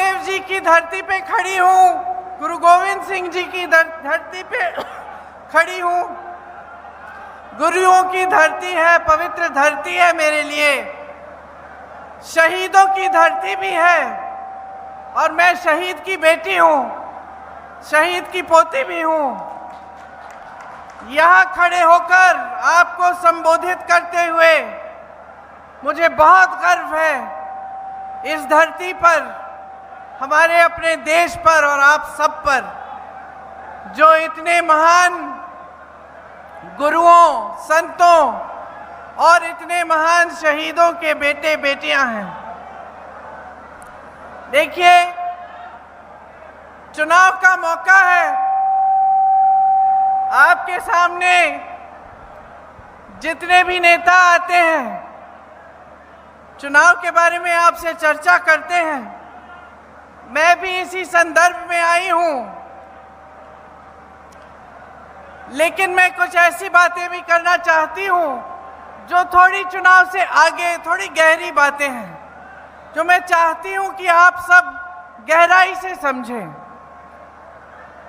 गुरुदेव जी की धरती पे खड़ी हूँ, गुरु गोविंद सिंह जी की धरती पे खड़ी हूँ। गुरुओं की धरती है, पवित्र धरती है मेरे लिए, शहीदों की धरती भी है और मैं शहीद की बेटी हूँ, शहीद की पोती भी हूँ। यहाँ खड़े होकर आपको संबोधित करते हुए मुझे बहुत गर्व है इस धरती पर, हमारे अपने देश पर और आप सब पर, जो इतने महान गुरुओं, संतों और इतने महान शहीदों के बेटे बेटियां हैं। देखिए, चुनाव का मौका है, आपके सामने जितने भी नेता आते हैं चुनाव के बारे में आपसे चर्चा करते हैं। मैं भी इसी संदर्भ में आई हूं, लेकिन मैं कुछ ऐसी बातें भी करना चाहती हूं जो थोड़ी चुनाव से आगे, थोड़ी गहरी बातें हैं, जो मैं चाहती हूं कि आप सब गहराई से समझें।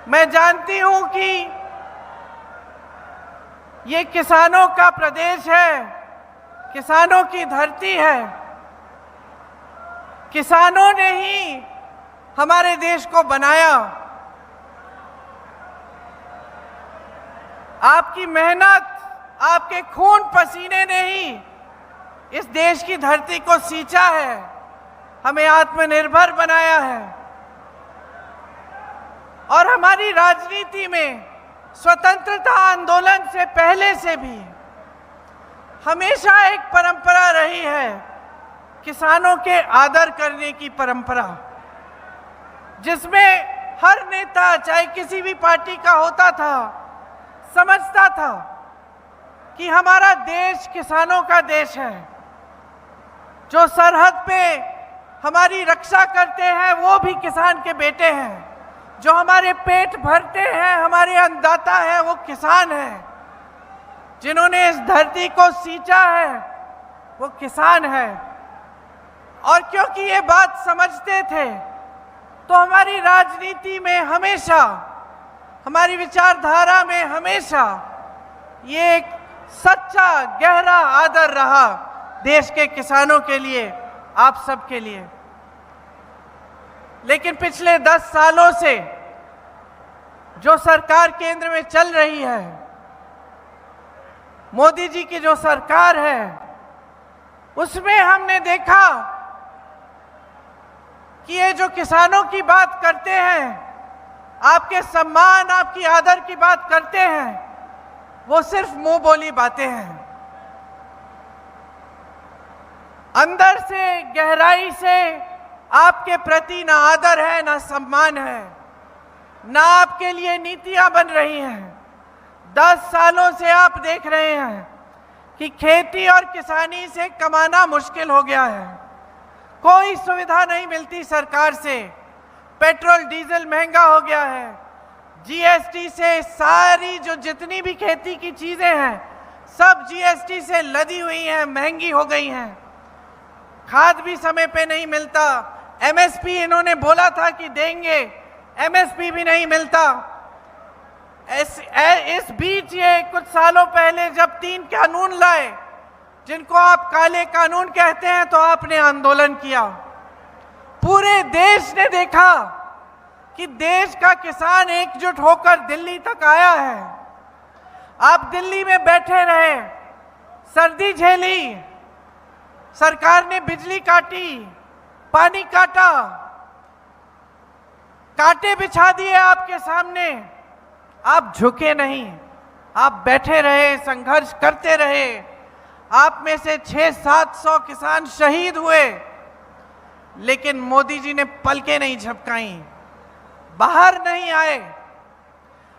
मैं जानती हूं कि ये किसानों का प्रदेश है, किसानों की धरती है। किसानों ने ही हमारे देश को बनाया। आपकी मेहनत, आपके खून पसीने ने ही इस देश की धरती को सींचा है, हमें आत्मनिर्भर बनाया है। और हमारी राजनीति में स्वतंत्रता आंदोलन से पहले से भी हमेशा एक परंपरा रही है, किसानों के आदर करने की परंपरा, जिसमें हर नेता, चाहे किसी भी पार्टी का होता था, समझता था कि हमारा देश किसानों का देश है। जो सरहद पे हमारी रक्षा करते हैं वो भी किसान के बेटे हैं, जो हमारे पेट भरते हैं, हमारे अन्नदाता हैं, वो किसान हैं। जिन्होंने इस धरती को सींचा है वो किसान है। और क्योंकि ये बात समझते थे तो हमारी राजनीति में हमेशा, हमारी विचारधारा में हमेशा ये एक सच्चा गहरा आदर रहा देश के किसानों के लिए, आप सब के लिए। लेकिन पिछले 10 सालों से जो सरकार केंद्र में चल रही है, मोदी जी की जो सरकार है, उसमें हमने देखा कि ये जो किसानों की बात करते हैं, आपके सम्मान, आपकी आदर की बात करते हैं, वो सिर्फ मुंह बोली बातें हैं। अंदर से, गहराई से आपके प्रति ना आदर है, ना सम्मान है, ना आपके लिए नीतियां बन रही हैं। 10 सालों से आप देख रहे हैं कि खेती और किसानी से कमाना मुश्किल हो गया है। कोई सुविधा नहीं मिलती सरकार से, पेट्रोल डीजल महंगा हो गया है, जीएसटी से सारी जो जितनी भी खेती की चीजें हैं सब जीएसटी से लदी हुई हैं, महंगी हो गई हैं। खाद भी समय पे नहीं मिलता, एमएसपी इन्होंने बोला था कि देंगे, एमएसपी भी नहीं मिलता। इस बीच ये कुछ सालों पहले जब 3 कानून लाए, जिनको आप काले कानून कहते हैं, तो आपने आंदोलन किया। पूरे देश ने देखा कि देश का किसान एकजुट होकर दिल्ली तक आया है। आप दिल्ली में बैठे रहे, सर्दी झेली, सरकार ने बिजली काटी, पानी काटा, कांटे बिछा दिए आपके सामने, आप झुके नहीं, आप बैठे रहे, संघर्ष करते रहे। आप में से 600-700 किसान शहीद हुए, लेकिन मोदी जी ने पलकें नहीं झपकाई, बाहर नहीं आए।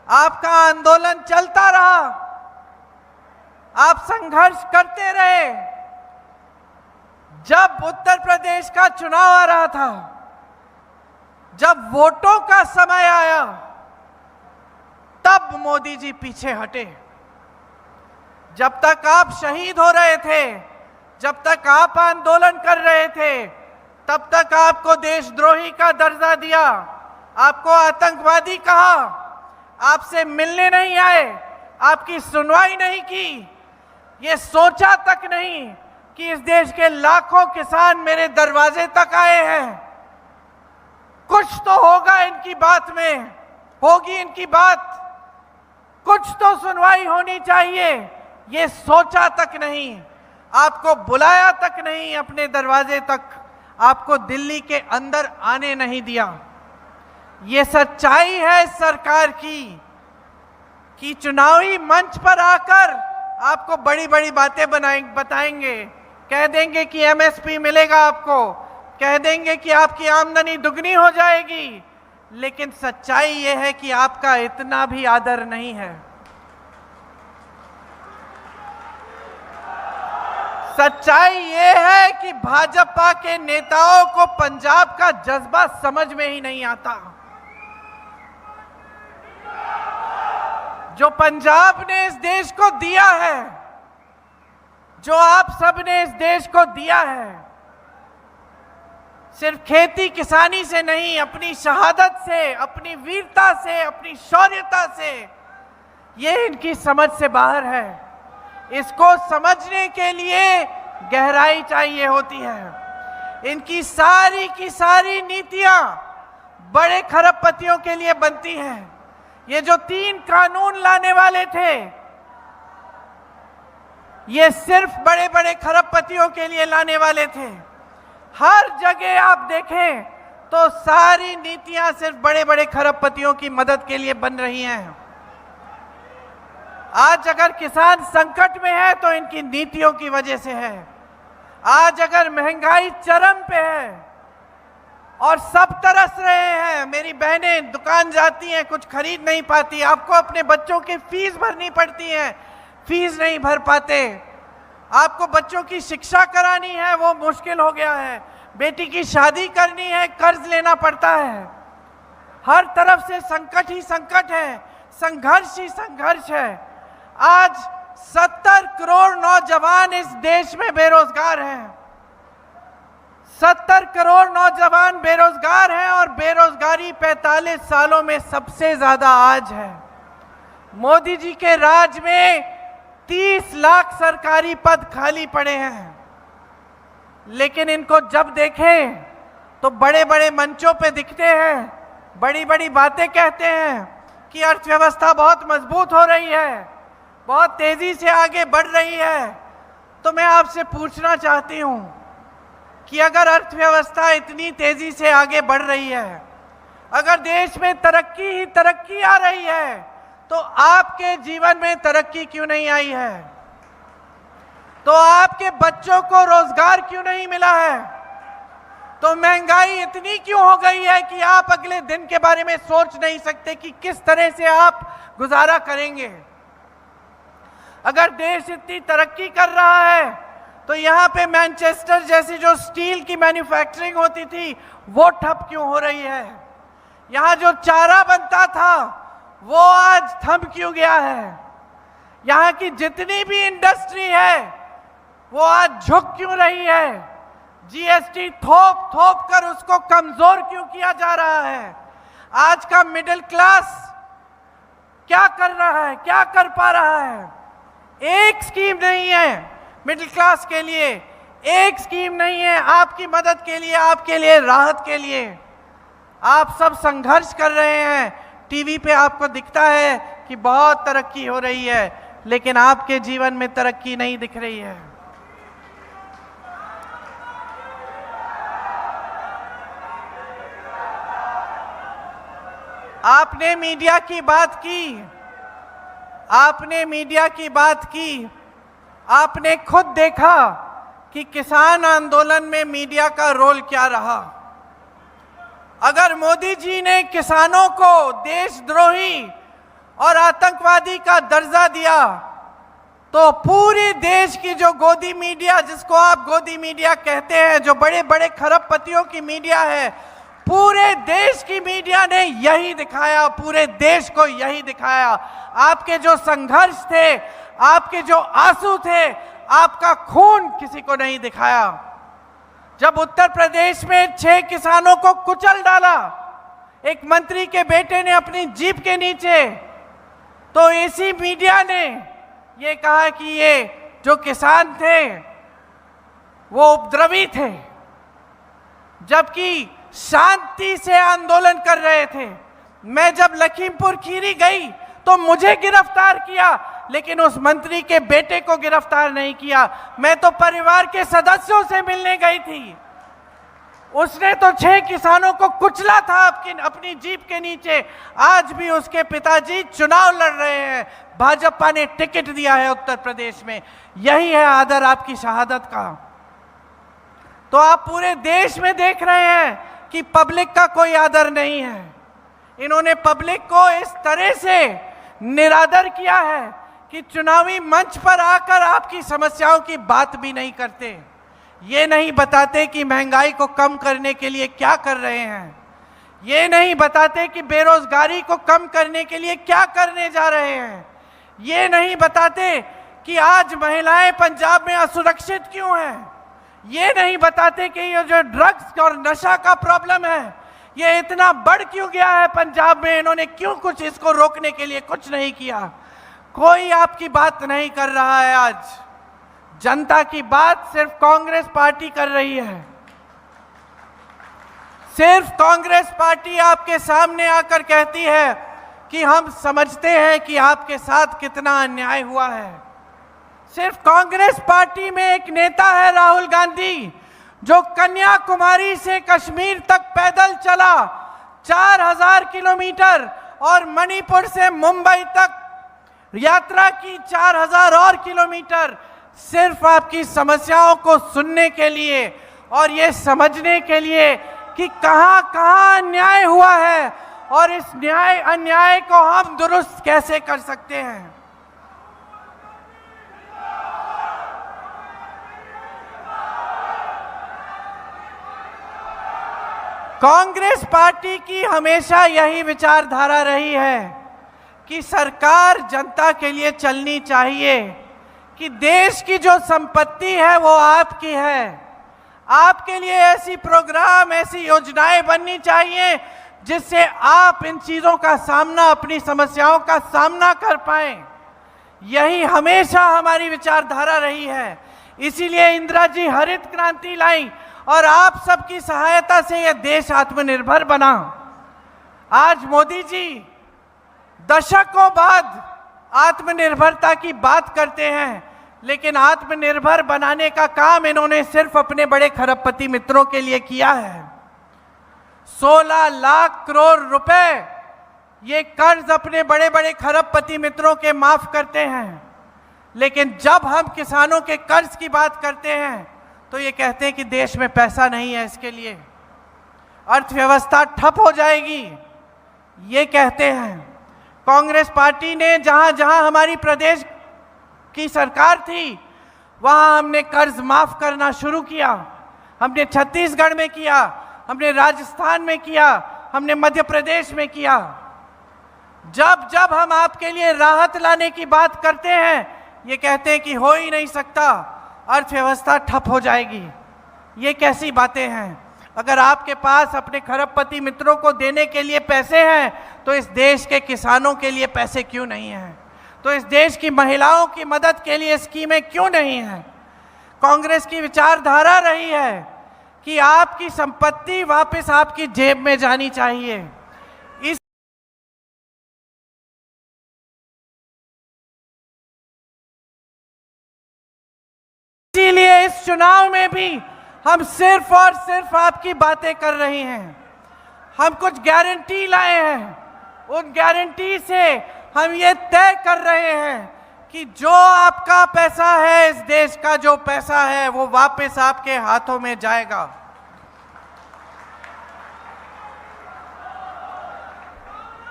आपका आंदोलन चलता रहा, आप संघर्ष करते रहे। जब उत्तर प्रदेश का चुनाव आ रहा था, जब वोटों का समय आया, तब मोदी जी पीछे हटे। जब तक आप शहीद हो रहे थे, जब तक आप आंदोलन कर रहे थे, तब तक आपको देशद्रोही का दर्जा दिया, आपको आतंकवादी कहा, आपसे मिलने नहीं आए, आपकी सुनवाई नहीं की, ये सोचा तक नहीं कि इस देश के लाखों किसान मेरे दरवाजे तक आए हैं। कुछ तो होगा इनकी बात में, होगी इनकी बात, कुछ तो सुनवाई होनी चाहिए, ये सोचा तक नहीं, आपको बुलाया तक नहीं अपने दरवाजे तक, आपको दिल्ली के अंदर आने नहीं दिया। ये सच्चाई है इस सरकार की कि चुनावी मंच पर आकर आपको बड़ी बड़ी बातें बताएंगे, कह देंगे कि एमएसपी मिलेगा आपको, कह देंगे कि आपकी आमदनी दुगनी हो जाएगी, लेकिन सच्चाई ये है कि आपका इतना भी आदर नहीं है। सच्चाई ये है कि भाजपा के नेताओं को पंजाब का जज्बा समझ में ही नहीं आता। जो पंजाब ने इस देश को दिया है, जो आप सब ने इस देश को दिया है, सिर्फ खेती किसानी से नहीं, अपनी शहादत से, अपनी वीरता से, अपनी शौर्यता से, ये इनकी समझ से बाहर है। इसको समझने के लिए गहराई चाहिए होती है। इनकी सारी की सारी नीतियां बड़े खरबपतियों के लिए बनती हैं। ये जो 3 कानून लाने वाले थे, ये सिर्फ बड़े बड़े खरबपतियों के लिए लाने वाले थे। हर जगह आप देखें तो सारी नीतियां सिर्फ बड़े बड़े खरबपतियों की मदद के लिए बन रही हैं। आज अगर किसान संकट में है तो इनकी नीतियों की वजह से है। आज अगर महंगाई चरम पे है और सब तरस रहे हैं, मेरी बहनें दुकान जाती हैं, कुछ खरीद नहीं पाती, आपको अपने बच्चों की फीस भरनी पड़ती है, फीस नहीं भर पाते, आपको बच्चों की शिक्षा करानी है, वो मुश्किल हो गया है, बेटी की शादी करनी है, कर्ज लेना पड़ता है। हर तरफ से संकट ही संकट है, संघर्ष ही संघर्ष है। आज 70 करोड़ नौजवान इस देश में बेरोजगार हैं। 70 करोड़ नौजवान बेरोजगार हैं और बेरोजगारी 45 सालों में सबसे ज्यादा आज है। मोदी जी के राज में 30 लाख सरकारी पद खाली पड़े हैं, लेकिन इनको जब देखें तो बड़े बड़े मंचों पे दिखते हैं, बड़ी बड़ी बातें कहते हैं कि अर्थव्यवस्था बहुत मजबूत हो रही है, बहुत तेजी से आगे बढ़ रही है। तो मैं आपसे पूछना चाहती हूं कि अगर अर्थव्यवस्था इतनी तेजी से आगे बढ़ रही है, अगर देश में तरक्की ही तरक्की आ रही है, तो आपके जीवन में तरक्की क्यों नहीं आई है? तो आपके बच्चों को रोजगार क्यों नहीं मिला है? तो महंगाई इतनी क्यों हो गई है कि आप अगले दिन के बारे में सोच नहीं सकते कि किस तरह से आप गुजारा करेंगे? अगर देश इतनी तरक्की कर रहा है तो यहाँ पे मैनचेस्टर जैसी जो स्टील की मैन्युफैक्चरिंग होती थी वो ठप क्यों हो रही है? यहाँ जो चारा बनता था वो आज थम क्यों गया है? यहाँ की जितनी भी इंडस्ट्री है वो आज झुक क्यों रही है? जीएसटी थोप थोप कर उसको कमजोर क्यों किया जा रहा है? आज का मिडिल क्लास क्या कर रहा है, क्या कर पा रहा है? एक स्कीम नहीं है मिडिल क्लास के लिए, एक स्कीम नहीं है आपकी मदद के लिए, आपके लिए राहत के लिए। आप सब संघर्ष कर रहे हैं, टीवी पे आपको दिखता है कि बहुत तरक्की हो रही है, लेकिन आपके जीवन में तरक्की नहीं दिख रही है। आपने मीडिया की बात की, आपने मीडिया की बात की, आपने खुद देखा कि किसान आंदोलन में मीडिया का रोल क्या रहा। अगर मोदी जी ने किसानों को देशद्रोही और आतंकवादी का दर्जा दिया तो पूरे देश की जो गोदी मीडिया, जिसको आप गोदी मीडिया कहते हैं, जो बड़े बड़े खरबपतियों की मीडिया है, पूरे देश की मीडिया ने यही दिखाया, पूरे देश को यही दिखाया। आपके जो संघर्ष थे, आपके जो आंसू थे, आपका खून किसी को नहीं दिखाया। जब उत्तर प्रदेश में 6 किसानों को कुचल डाला एक मंत्री के बेटे ने अपनी जीप के नीचे, तो इसी मीडिया ने ये कहा कि ये जो किसान थे वो उपद्रवी थे, जबकि शांति से आंदोलन कर रहे थे। मैं जब लखीमपुर खीरी गई तो मुझे गिरफ्तार किया, लेकिन उस मंत्री के बेटे को गिरफ्तार नहीं किया। मैं तो परिवार के सदस्यों से मिलने गई थी। उसने तो 6 किसानों को कुचला था अपनी जीप के नीचे। आज भी उसके पिताजी चुनाव लड़ रहे हैं, भाजपा ने टिकट दिया है उत्तर प्रदेश में। यही है आदर आपकी शहादत का। तो आप पूरे देश में देख रहे हैं कि पब्लिक का कोई आदर नहीं है। इन्होंने पब्लिक को इस तरह से निरादर किया है कि चुनावी मंच पर आकर आपकी समस्याओं की बात भी नहीं करते। ये नहीं बताते कि महंगाई को कम करने के लिए क्या कर रहे हैं। ये नहीं बताते कि बेरोजगारी को कम करने के लिए क्या करने जा रहे हैं। ये नहीं बताते कि आज महिलाएं पंजाब में असुरक्षित क्यों हैं। ये नहीं बताते कि ये जो ड्रग्स और नशा का प्रॉब्लम है ये इतना बढ़ क्यों गया है पंजाब में। इन्होंने क्यों कुछ इसको रोकने के लिए कुछ नहीं किया। कोई आपकी बात नहीं कर रहा है। आज जनता की बात सिर्फ कांग्रेस पार्टी कर रही है। सिर्फ कांग्रेस पार्टी आपके सामने आकर कहती है कि हम समझते हैं कि आपके साथ कितना अन्याय हुआ है। सिर्फ कांग्रेस पार्टी में एक नेता है राहुल गांधी, जो कन्याकुमारी से कश्मीर तक पैदल चला 4000 किलोमीटर और मणिपुर से मुंबई तक यात्रा की 4000 और किलोमीटर, सिर्फ आपकी समस्याओं को सुनने के लिए और ये समझने के लिए कि कहां कहां अन्याय हुआ है और इस अन्याय को हम दुरुस्त कैसे कर सकते हैं। कांग्रेस पार्टी की हमेशा यही विचारधारा रही है कि सरकार जनता के लिए चलनी चाहिए, कि देश की जो संपत्ति है वो आपकी है। आपके लिए ऐसी प्रोग्राम, ऐसी योजनाएं बननी चाहिए जिससे आप इन चीजों का सामना, अपनी समस्याओं का सामना कर पाएं। यही हमेशा हमारी विचारधारा रही है। इसीलिए इंदिरा जी हरित क्रांति लाई और आप सबकी सहायता से यह देश आत्मनिर्भर बना। आज मोदी जी दशकों बाद आत्मनिर्भरता की बात करते हैं, लेकिन आत्मनिर्भर बनाने का काम इन्होंने सिर्फ अपने बड़े खरबपति मित्रों के लिए किया है। 16 लाख करोड़ रुपए ये कर्ज अपने बड़े बड़े खरबपति मित्रों के माफ करते हैं, लेकिन जब हम किसानों के कर्ज की बात करते हैं तो ये कहते हैं कि देश में पैसा नहीं है, इसके लिए अर्थव्यवस्था ठप हो जाएगी, ये कहते हैं। कांग्रेस पार्टी ने जहां जहां हमारी प्रदेश की सरकार थी वहां हमने कर्ज माफ करना शुरू किया। हमने छत्तीसगढ़ में किया, हमने राजस्थान में किया, हमने मध्य प्रदेश में किया। जब जब हम आपके लिए राहत लाने की बात करते हैं ये कहते हैं कि हो ही नहीं सकता, अर्थव्यवस्था ठप हो जाएगी। ये कैसी बातें हैं। अगर आपके पास अपने खरबपति मित्रों को देने के लिए पैसे हैं तो इस देश के किसानों के लिए पैसे क्यों नहीं हैं? तो इस देश की महिलाओं की मदद के लिए स्कीमें क्यों नहीं हैं? कांग्रेस की विचारधारा रही है कि आपकी संपत्ति वापस आपकी जेब में जानी चाहिए। इसीलिए इस चुनाव में भी हम सिर्फ और सिर्फ आपकी बातें कर रहे हैं। हम कुछ गारंटी लाए हैं, उन गारंटी से हम ये तय कर रहे हैं कि जो आपका पैसा है, इस देश का जो पैसा है वो वापस आपके हाथों में जाएगा।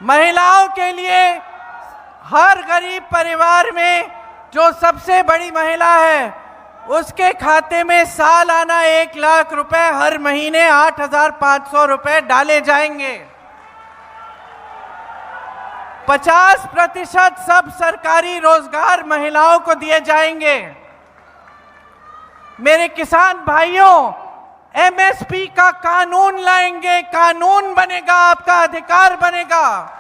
महिलाओं के लिए हर गरीब परिवार में जो सबसे बड़ी महिला है उसके खाते में सालाना 1 लाख रुपए, हर महीने 8,500 रुपए डाले जाएंगे। 50% सब सरकारी रोजगार महिलाओं को दिए जाएंगे। मेरे किसान भाइयों, एमएसपी का कानून लाएंगे, कानून बनेगा, आपका अधिकार बनेगा।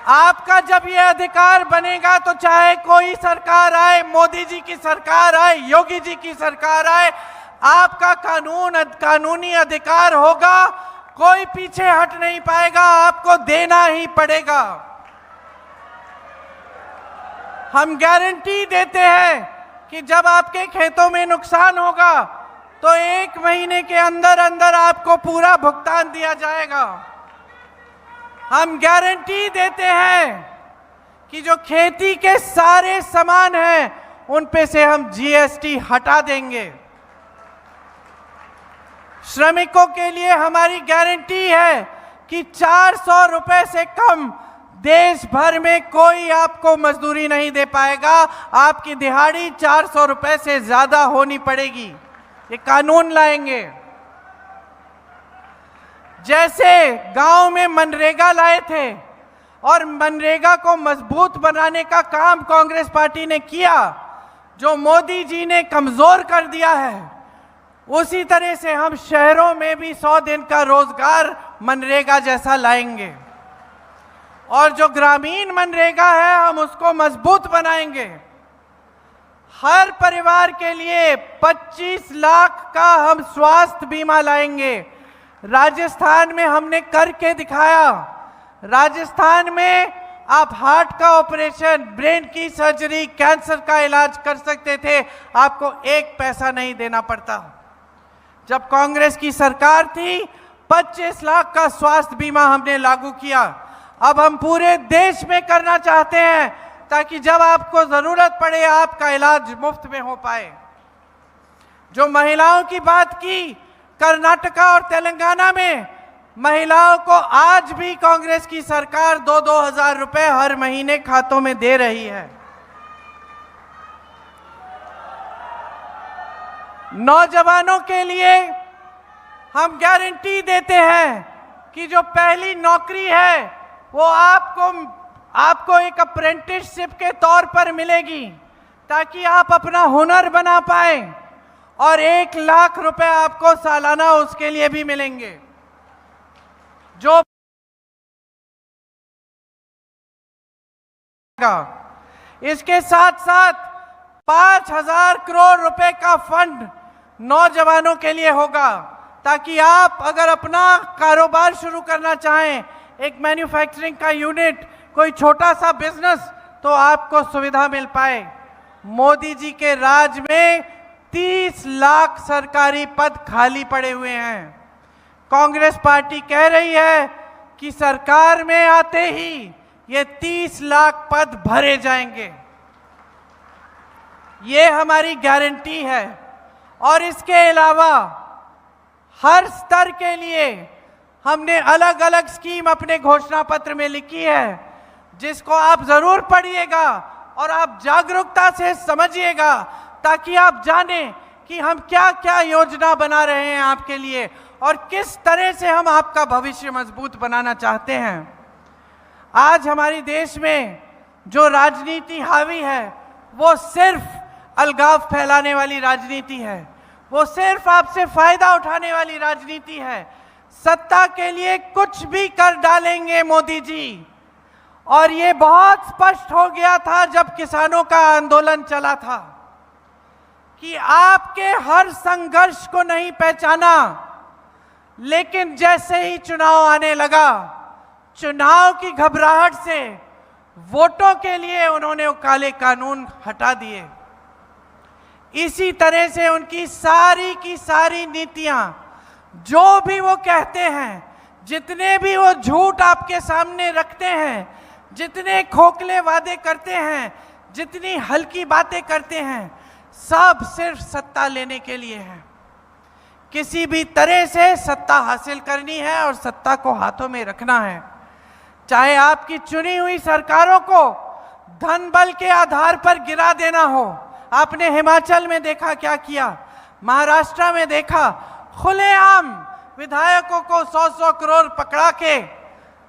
आपका जब ये अधिकार बनेगा तो चाहे कोई सरकार आए, मोदी जी की सरकार आए, योगी जी की सरकार आए, आपका कानूनी अधिकार होगा, कोई पीछे हट नहीं पाएगा, आपको देना ही पड़ेगा। हम गारंटी देते हैं कि जब आपके खेतों में नुकसान होगा तो 1 महीने के अंदर अंदर आपको पूरा भुगतान दिया जाएगा। हम गारंटी देते हैं कि जो खेती के सारे सामान हैं उन पे से हम जीएसटी हटा देंगे। श्रमिकों के लिए हमारी गारंटी है कि 400 रुपए से कम देश भर में कोई आपको मजदूरी नहीं दे पाएगा। आपकी दिहाड़ी 400 रुपए से ज्यादा होनी पड़ेगी। ये कानून लाएंगे। जैसे गांव में मनरेगा लाए थे और मनरेगा को मजबूत बनाने का काम कांग्रेस पार्टी ने किया, जो मोदी जी ने कमजोर कर दिया है, उसी तरह से हम शहरों में भी 100 दिन का रोजगार मनरेगा जैसा लाएंगे। और जो ग्रामीण मनरेगा है हम उसको मजबूत बनाएंगे। हर परिवार के लिए 25 लाख का हम स्वास्थ्य बीमा लाएंगे। राजस्थान में हमने करके दिखाया। राजस्थान में आप हार्ट का ऑपरेशन, ब्रेन की सर्जरी, कैंसर का इलाज कर सकते थे, आपको 1 पैसा नहीं देना पड़ता। जब कांग्रेस की सरकार थी 25 लाख का स्वास्थ्य बीमा हमने लागू किया। अब हम पूरे देश में करना चाहते हैं ताकि जब आपको जरूरत पड़े आपका इलाज मुफ्त में हो पाए। जो महिलाओं की बात की, कर्नाटका और तेलंगाना में महिलाओं को आज भी कांग्रेस की सरकार 2-2 हजार रुपए हर महीने खातों में दे रही है। नौजवानों के लिए हम गारंटी देते हैं कि जो पहली नौकरी है वो आपको एक अप्रेंटिसशिप के तौर पर मिलेगी, ताकि आप अपना हुनर बना पाए, और 1 लाख रुपए आपको सालाना उसके लिए भी मिलेंगे। जो इसके साथ साथ 5,000 करोड़ रुपए का फंड नौजवानों के लिए होगा, ताकि आप अगर अपना कारोबार शुरू करना चाहें, एक मैन्युफैक्चरिंग का यूनिट, कोई छोटा सा बिजनेस, तो आपको सुविधा मिल पाए। मोदी जी के राज में 30 लाख सरकारी पद खाली पड़े हुए हैं। कांग्रेस पार्टी कह रही है कि सरकार में आते ही ये 30 लाख पद भरे जाएंगे। ये हमारी गारंटी है। और इसके अलावा हर स्तर के लिए हमने अलग अलग स्कीम अपने घोषणा पत्र में लिखी है, जिसको आप जरूर पढ़िएगा और आप जागरूकता से समझिएगा, ताकि आप जानें कि हम क्या क्या योजना बना रहे हैं आपके लिए और किस तरह से हम आपका भविष्य मजबूत बनाना चाहते हैं। आज हमारे देश में जो राजनीति हावी है वो सिर्फ अलगाव फैलाने वाली राजनीति है, वो सिर्फ आपसे फायदा उठाने वाली राजनीति है। सत्ता के लिए कुछ भी कर डालेंगे मोदी जी। और ये बहुत स्पष्ट हो गया था जब किसानों का आंदोलन चला था कि आपके हर संघर्ष को नहीं पहचाना, लेकिन जैसे ही चुनाव आने लगा, चुनाव की घबराहट से वोटों के लिए उन्होंने वो काले कानून हटा दिए। इसी तरह से उनकी सारी की सारी नीतियां, जो भी वो कहते हैं, जितने भी वो झूठ आपके सामने रखते हैं, जितने खोखले वादे करते हैं, जितनी हल्की बातें करते हैं, सब सिर्फ सत्ता लेने के लिए है। किसी भी तरह से सत्ता हासिल करनी है और सत्ता को हाथों में रखना है। चाहे आपकी चुनी हुई सरकारों को धन बल के आधार पर गिरा देना हो। आपने हिमाचल में देखा क्या किया, महाराष्ट्र में देखा, खुलेआम विधायकों को 100-100 करोड़ पकड़ा के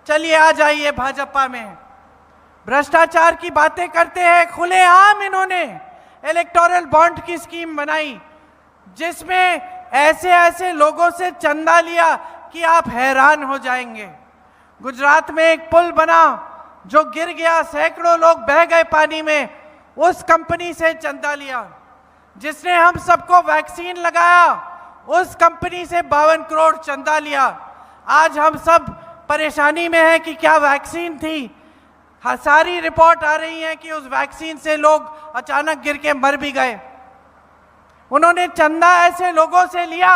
चलिए आ जाइए भाजपा में। भ्रष्टाचार की बातें करते हैं। खुलेआम इन्होंने इलेक्टोरल बॉन्ड की स्कीम बनाई, जिसमें ऐसे ऐसे लोगों से चंदा लिया कि आप हैरान हो जाएंगे। गुजरात में एक पुल बना जो गिर गया, सैकड़ों लोग बह गए पानी में, उस कंपनी से चंदा लिया। जिसने हम सबको वैक्सीन लगाया, उस कंपनी से 52 करोड़ चंदा लिया। आज हम सब परेशानी में हैं कि क्या वैक्सीन थी। सारी रिपोर्ट आ रही है कि उस वैक्सीन से लोग अचानक गिर के मर भी गए। उन्होंने चंदा ऐसे लोगों से लिया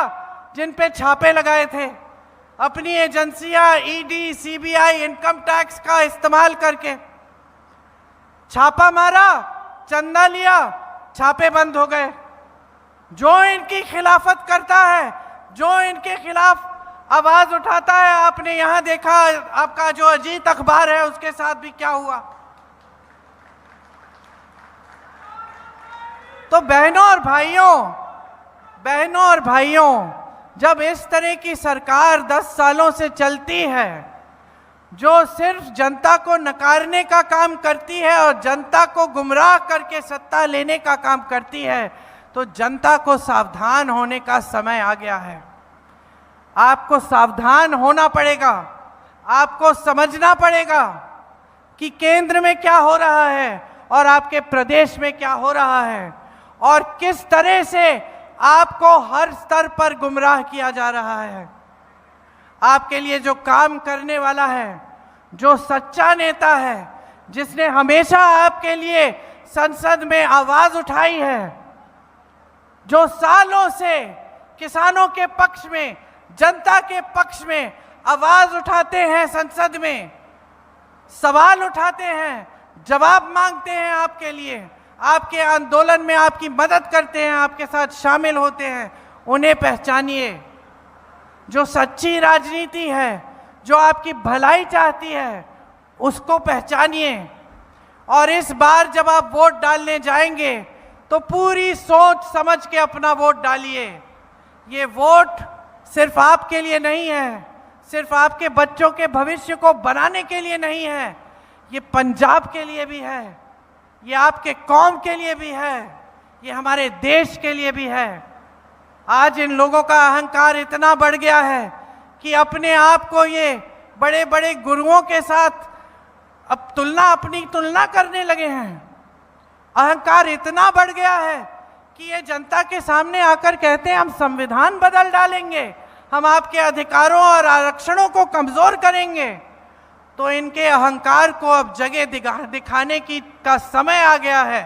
जिन पे छापे लगाए थे, अपनी एजेंसियां ईडी, सीबीआई, इनकम टैक्स का इस्तेमाल करके छापा मारा, चंदा लिया, छापे बंद हो गए। जो इनकी खिलाफत करता है, जो इनके खिलाफ आवाज उठाता है, आपने यहां देखा आपका जो अजीत अखबार है उसके साथ भी क्या हुआ। तो बहनों और भाइयों, जब इस तरह की सरकार 10 सालों से चलती है जो सिर्फ जनता को नकारने का काम करती है और जनता को गुमराह करके सत्ता लेने का काम करती है, तो जनता को सावधान होने का समय आ गया है। आपको सावधान होना पड़ेगा, आपको समझना पड़ेगा कि केंद्र में क्या हो रहा है और आपके प्रदेश में क्या हो रहा है और किस तरह से आपको हर स्तर पर गुमराह किया जा रहा है। आपके लिए जो काम करने वाला है, जो सच्चा नेता है, जिसने हमेशा आपके लिए संसद में आवाज उठाई है, जो सालों से किसानों के पक्ष में, जनता के पक्ष में आवाज उठाते हैं, संसद में सवाल उठाते हैं, जवाब मांगते हैं आपके लिए, आपके आंदोलन में आपकी मदद करते हैं, आपके साथ शामिल होते हैं, उन्हें पहचानिए। जो सच्ची राजनीति है, जो आपकी भलाई चाहती है, उसको पहचानिए। और इस बार जब आप वोट डालने जाएंगे तो पूरी सोच समझ के अपना वोट डालिए। ये वोट सिर्फ आपके लिए नहीं है, सिर्फ आपके बच्चों के भविष्य को बनाने के लिए नहीं है, ये पंजाब के लिए भी है, ये आपके कौम के लिए भी है, ये हमारे देश के लिए भी है। आज इन लोगों का अहंकार इतना बढ़ गया है कि अपने आप को ये बड़े बड़े गुरुओं के साथ अब अपनी तुलना करने लगे हैं। अहंकार इतना बढ़ गया है कि ये जनता के सामने आकर कहते हैं हम संविधान बदल डालेंगे, हम आपके अधिकारों और आरक्षणों को कमजोर करेंगे। तो इनके अहंकार को अब जगह दिखाने का समय आ गया है।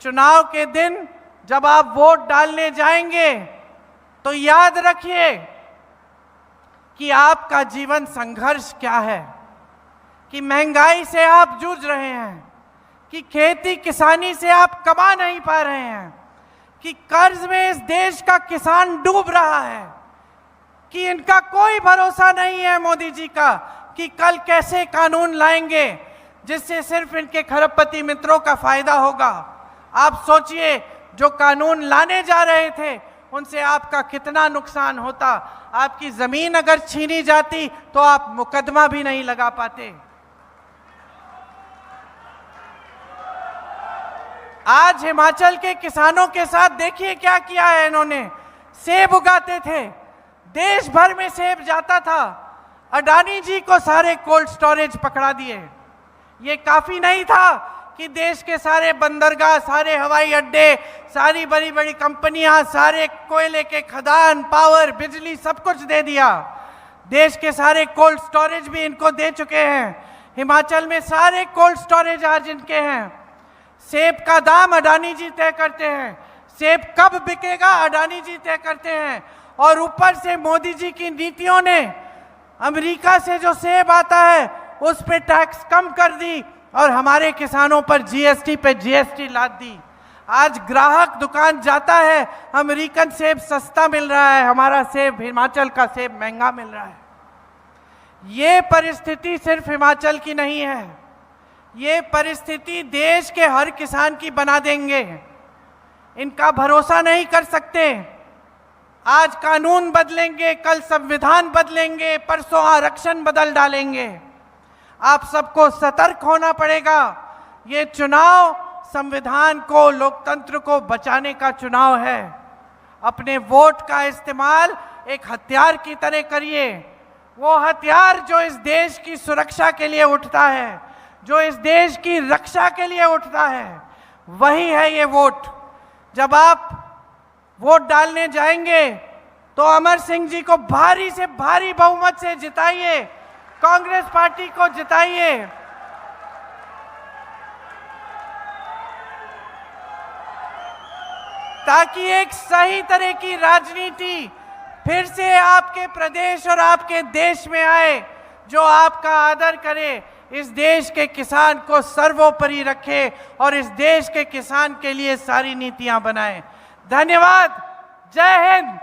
चुनाव के दिन जब आप वोट डालने जाएंगे तो याद रखिए कि आपका जीवन संघर्ष क्या है, कि महंगाई से आप जूझ रहे हैं, कि खेती किसानी से आप कमा नहीं पा रहे हैं, कि कर्ज में इस देश का किसान डूब रहा है, कि इनका कोई भरोसा नहीं है मोदी जी का कि कल कैसे कानून लाएंगे जिससे सिर्फ इनके खरबपति मित्रों का फायदा होगा। आप सोचिए, जो कानून लाने जा रहे थे उनसे आपका कितना नुकसान होता। आपकी जमीन अगर छीनी जाती तो आप मुकदमा भी नहीं लगा पाते। आज हिमाचल के किसानों के साथ देखिए क्या किया है इन्होंने। सेब उगाते थे, देश भर में सेब जाता था, अडानी जी को सारे कोल्ड स्टोरेज पकड़ा दिए। ये काफी नहीं था कि देश के सारे बंदरगाह, सारे हवाई अड्डे, सारी बड़ी बड़ी कंपनियां, सारे कोयले के खदान, पावर, बिजली सब कुछ दे दिया। देश के सारे कोल्ड स्टोरेज भी इनको दे चुके हैं। हिमाचल में सारे कोल्ड स्टोरेज आज इनके हैं। सेब का दाम अडानी जी तय करते हैं, सेब कब बिकेगा अडानी जी तय करते हैं। और ऊपर से मोदी जी की नीतियों ने अमेरिका से जो सेब आता है उस पे टैक्स कम कर दी और हमारे किसानों पर जीएसटी पे जीएसटी लाद दी। आज ग्राहक दुकान जाता है, अमेरिकन सेब सस्ता मिल रहा है, हमारा सेब, हिमाचल का सेब महंगा मिल रहा है। ये परिस्थिति सिर्फ हिमाचल की नहीं है, ये परिस्थिति देश के हर किसान की बना देंगे। इनका भरोसा नहीं कर सकते। आज कानून बदलेंगे, कल संविधान बदलेंगे, परसों आरक्षण बदल डालेंगे। आप सबको सतर्क होना पड़ेगा। ये चुनाव संविधान को, लोकतंत्र को बचाने का चुनाव है। अपने वोट का इस्तेमाल एक हथियार की तरह करिए। वो हथियार जो इस देश की सुरक्षा के लिए उठता है, जो इस देश की रक्षा के लिए उठता है, वही है ये वोट। जब आप वोट डालने जाएंगे तो अमर सिंह जी को भारी से भारी बहुमत से जिताइए, कांग्रेस पार्टी को जिताइए। ताकि एक सही तरह की राजनीति फिर से आपके प्रदेश और आपके देश में आए, जो आपका आदर करे, इस देश के किसान को सर्वोपरि रखे और इस देश के किसान के लिए सारी नीतियां बनाए। धन्यवाद। जय हिंद।